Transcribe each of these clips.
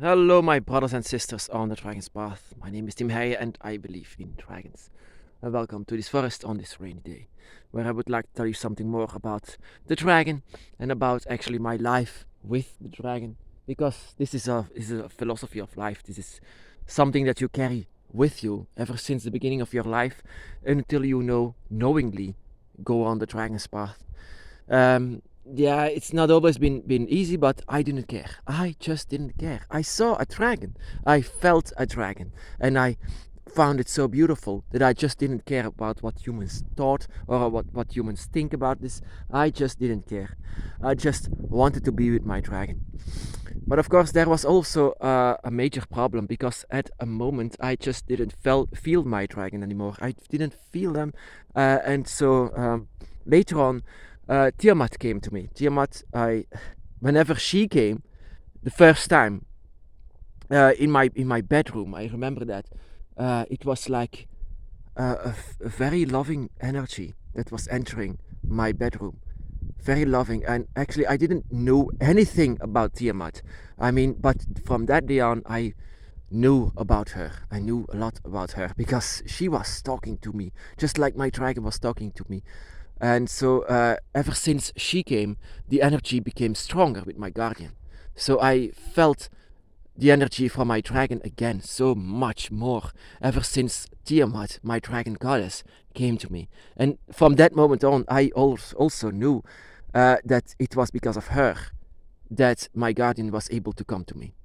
Hello, my brothers and sisters on the Dragon's Path. My name is Tim Heijen and I believe in dragons. And welcome to this forest on this rainy day, where I would like to tell you something more about the dragon and about actually my life with the dragon. Because this is a philosophy of life. This is something that you carry with you ever since the beginning of your life until you knowingly go on the dragon's path. Yeah, it's not always been easy, but I didn't care. I just didn't care. I saw a dragon. I felt a dragon. And I found it so beautiful that I just didn't care about what humans thought or what humans think about this. I just didn't care. I just wanted to be with my dragon. But of course, there was also a major problem because at a moment I just didn't feel my dragon anymore. I didn't feel them. And so later on, Tiamat came to me. Whenever she came, the first time in my bedroom, I remember that it was like a very loving energy that was entering my bedroom. Very loving, and actually, I didn't know anything about Tiamat. But from that day on, I knew about her. I knew a lot about her because she was talking to me, just like my dragon was talking to me. And so, ever since she came, the energy became stronger with my guardian. So I felt the energy from my dragon again so much more ever since Tiamat, my dragon goddess, came to me. And from that moment on, I also knew that it was because of her that my guardian was able to come to me,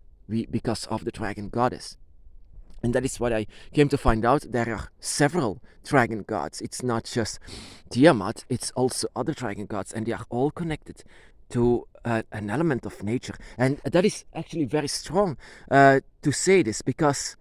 because of the dragon goddess. And that is what I came to find out. There are several dragon gods. It's not just Tiamat, it's also other dragon gods, and they are all connected to an element of nature. And that is actually very strong to say this, because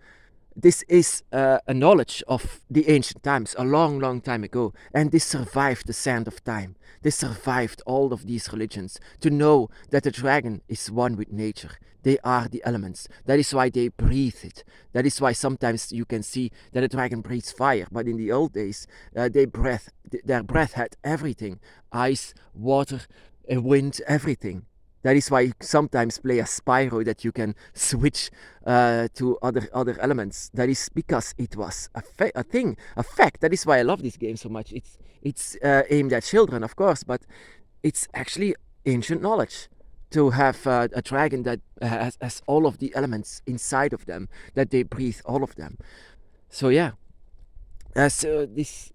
this is a knowledge of the ancient times, a long, long time ago. And this survived the sand of time. This survived all of these religions, to know that the dragon is one with nature. They are the elements. That is why they breathe it. That is why sometimes you can see that a dragon breathes fire. But in the old days, their breath had everything: ice, water, wind, everything. That is why you sometimes play a Spyro that you can switch to other elements. That is because it was a thing, a fact. That is why I love this game so much. It's aimed at children, of course, but it's actually ancient knowledge to have a dragon that has all of the elements inside of them, that they breathe all of them. So yeah, so this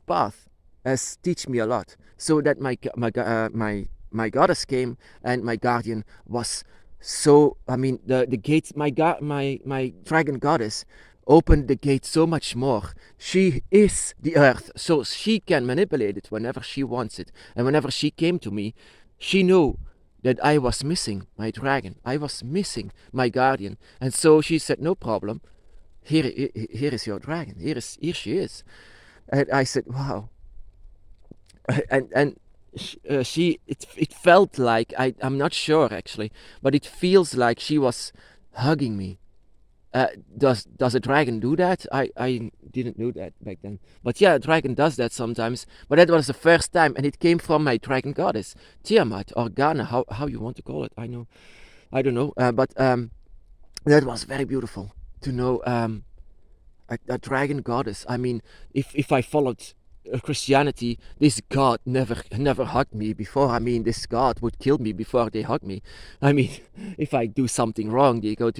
path has teach me a lot. So that my goddess came, and my guardian was so. The gates. My dragon goddess opened the gate so much more. She is the earth, so she can manipulate it whenever she wants it. And whenever she came to me, she knew that I was missing my dragon. I was missing my guardian, and so she said, "No problem. Here is your dragon. Here she is." And I said, "Wow." And it felt like, I'm not sure actually, but it feels like she was hugging me. Does a dragon do that? I didn't know that back then, but yeah, a dragon does that sometimes. But that was the first time, and it came from my dragon goddess, Tiamat or Ghana, how you want to call it. I don't know, but that was very beautiful to know, a dragon goddess. If I followed Christianity, this God never hugged me before. This God would kill me before they hug me. If I do something wrong, you go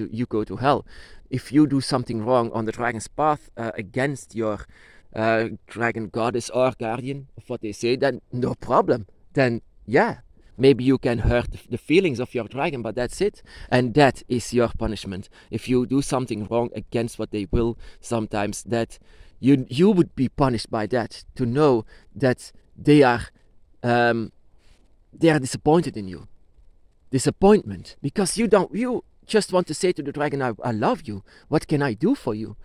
to hell. If you do something wrong on the dragon's path against your dragon goddess or guardian, of what they say, then no problem. Then yeah, maybe you can hurt the feelings of your dragon, but that's it. And that is your punishment. If you do something wrong against what they will, sometimes that you would be punished by that. To know that they are disappointed in you. Disappointment, because you just want to say to the dragon, I love you. What can I do for you?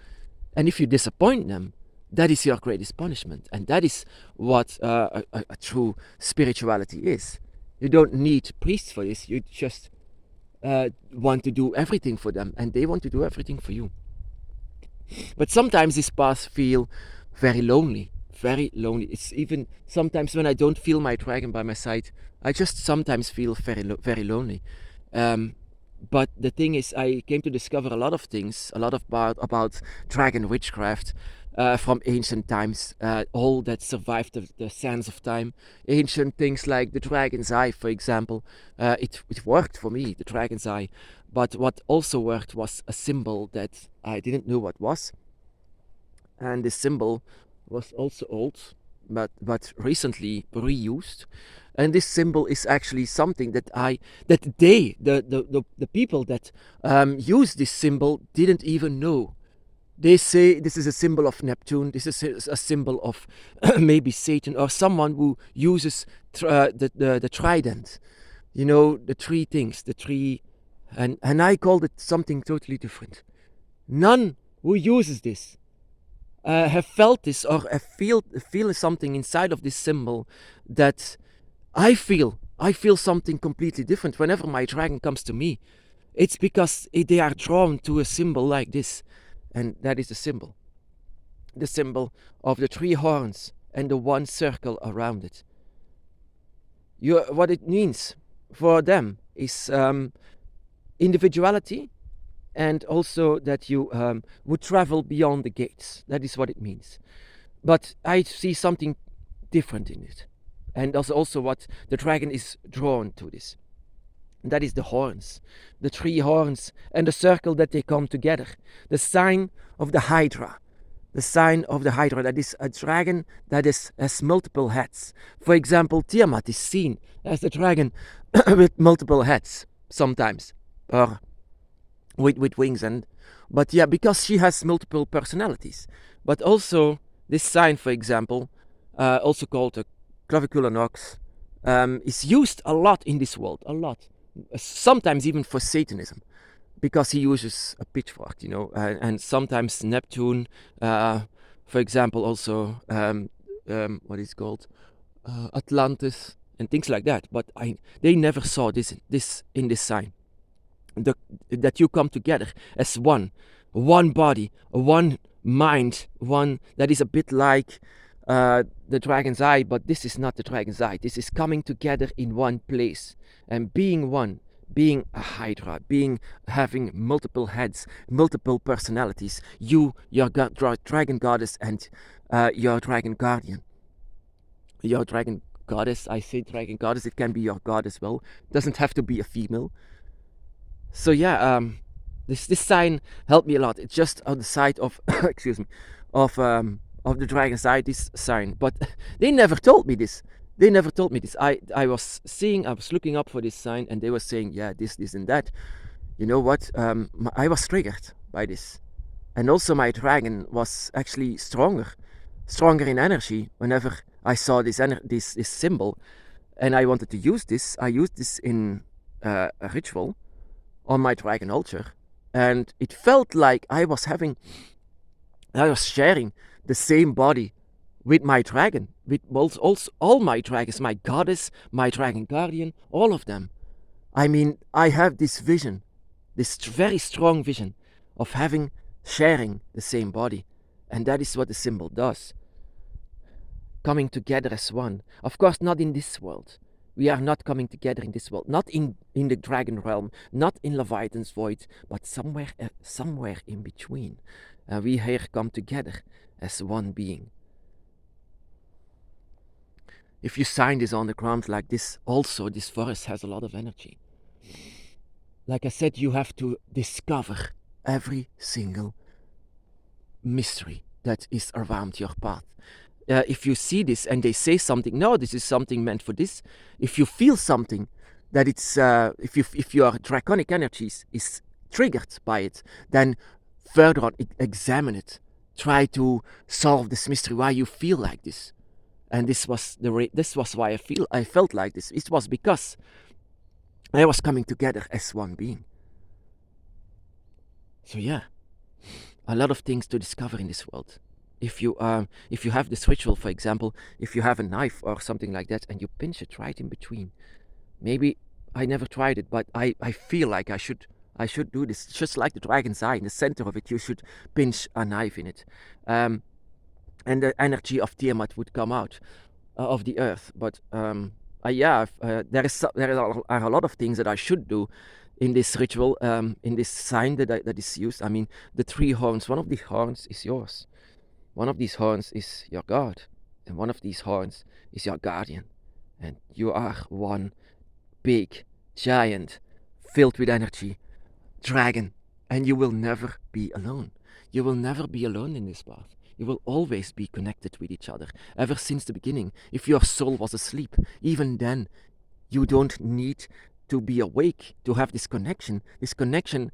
And if you disappoint them, that is your greatest punishment. And that is what a true spirituality is. You don't need priests for this. You just want to do everything for them, and they want to do everything for you. But sometimes these paths feel very lonely. Very lonely. It's even sometimes when I don't feel my dragon by my side, I just sometimes feel very lonely. But the thing is, I came to discover a lot of things, a lot of about dragon witchcraft from ancient times, all that survived the sands of time. Ancient things like the dragon's eye, for example. It worked for me, the dragon's eye. But what also worked was a symbol that I didn't know what was. And this symbol was also old, but recently reused. And this symbol is actually something that the people that use this symbol didn't even know. They say this is a symbol of Neptune, this is a symbol of maybe Satan, or someone who uses the trident, you know, the three things, the three, and I called it something totally different. None who uses this have felt this, or have feel something inside of this symbol that I feel something completely different whenever my dragon comes to me. It's because they are drawn to a symbol like this, and that is the symbol of the three horns and the one circle around it. What it means for them is individuality, and also that you would travel beyond the gates. That is what it means. But I see something different in it. And that's also what the dragon is drawn to this. And that is the horns, the three horns, and the circle that they come together. The sign of the Hydra. The sign of the Hydra, that is a dragon that has multiple heads. For example, Tiamat is seen as a dragon with multiple heads sometimes, or with wings, but yeah, because she has multiple personalities. But also this sign, for example, also called a clavicular nox, is used a lot in this world, a lot, sometimes even for Satanism, because he uses a pitchfork, you know, and sometimes Neptune, for example, also what is called Atlantis and things like that. But they never saw this in this sign. That you come together as one body, one mind, one that is a bit like the dragon's eye, but this is not the dragon's eye. This is coming together in one place and being one, being a hydra, having multiple heads, multiple personalities. You, your dragon goddess, and your dragon guardian. Your dragon goddess, I say dragon goddess, it can be your god as well. Doesn't have to be a female. So yeah, this sign helped me a lot. It's just on the side of excuse me, of the dragon's eye, this sign. But they never told me this. I was looking up for this sign, and they were saying, yeah, this and that. You know what? I was triggered by this, and also my dragon was actually stronger in energy whenever I saw this symbol, and I wanted to use this. I used this in a ritual on my dragon altar, and it felt like I was sharing the same body with my dragon, with also all my dragons, my goddess, my dragon guardian, all of them. I mean, I have this vision, this very strong vision of sharing the same body, and that is what the symbol does. Coming together as one. Of course, not in this world. We are not coming together in this world, not in the dragon realm, not in Leviathan's void, but somewhere in between. We here come together as one being. If you sign this on the ground like this, also this forest has a lot of energy. Like I said, you have to discover every single mystery that is around your path. If you see this and they say something, no, this is something meant for this. If you feel something that it's, if your draconic energies is triggered by it, then further on, examine it. Try to solve this mystery, why you feel like this. And this was why I felt like this. It was because I was coming together as one being. So yeah, a lot of things to discover in this world. If you have this ritual, for example, if you have a knife or something like that and you pinch it right in between, maybe I never tried it, but I feel like I should do this. Just like the dragon's eye, in the center of it, you should pinch a knife in it, and the energy of Tiamat would come out of the earth. But there are a lot of things that I should do in this ritual, in this sign that is used. I mean, the 3 horns, one of these horns is yours. One of these horns is your God. And one of these horns is your guardian. And you are one big, giant, filled with energy, dragon. And you will never be alone. You will never be alone in this path. You will always be connected with each other, ever since the beginning. If your soul was asleep, even then, you don't need to be awake to have this connection. This connection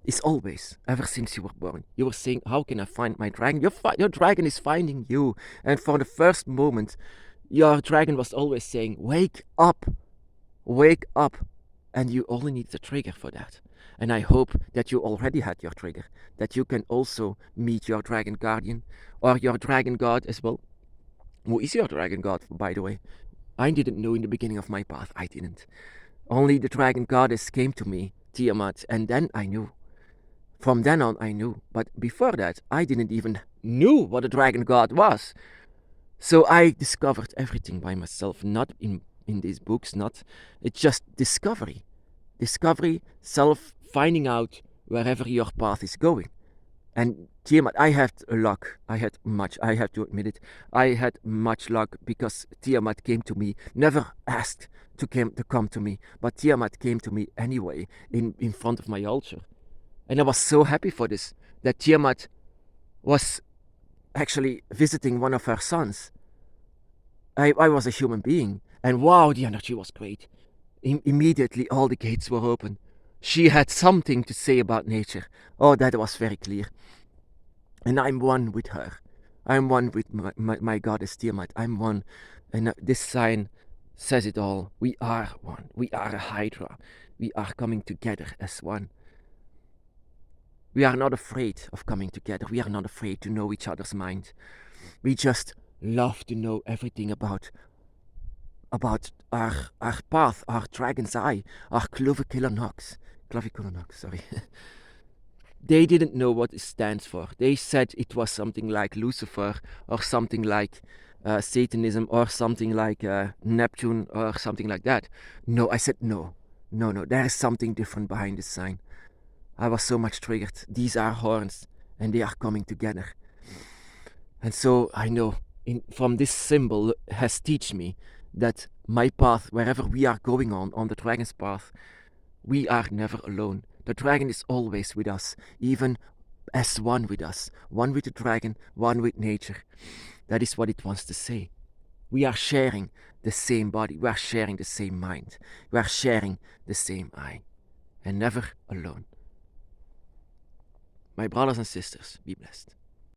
is always, ever since you were born. You were saying, how can I find my dragon? Your dragon is finding you. And for the first moment, your dragon was always saying, wake up, wake up. And you only need the trigger for that. And I hope that you already had your trigger, that you can also meet your dragon guardian or your dragon god as well. Who is your dragon god, by the way? I didn't know in the beginning of my path. I didn't. Only the dragon goddess came to me, Tiamat, and then I knew. From then on, I knew. But before that, I didn't even knew what a dragon god was. So I discovered everything by myself, not in these books, not. It's just discovery. Discovery, self-finding out wherever your path is going. And Tiamat, I have luck. I have to admit it. I had much luck because Tiamat came to me, never asked to come to me, but Tiamat came to me anyway in front of my altar. And I was so happy for this, that Tiamat was actually visiting one of her sons. I was a human being, and wow, the energy was great. Immediately all the gates were open. She had something to say about nature. Oh, that was very clear. And I'm one with her. I'm one with my goddess Tiamat. I'm one. And this sign says it all. We are one. We are a hydra. We are coming together as one. We are not afraid of coming together. We are not afraid to know each other's mind. We just love to know everything about our path, our dragon's eye, our clavicular sorry. They didn't know what it stands for. They said it was something like Lucifer or something like Satanism or something like Neptune or something like that. No, I said no. There is something different behind this sign. I was so much triggered. These are horns and they are coming together. And so I know from this symbol has taught me that my path, wherever we are going on the dragon's path, we are never alone. The dragon is always with us, even as one with us. One with the dragon, one with nature. That is what it wants to say. We are sharing the same body. We are sharing the same mind. We are sharing the same eye. And never alone. My brothers and sisters, be blessed.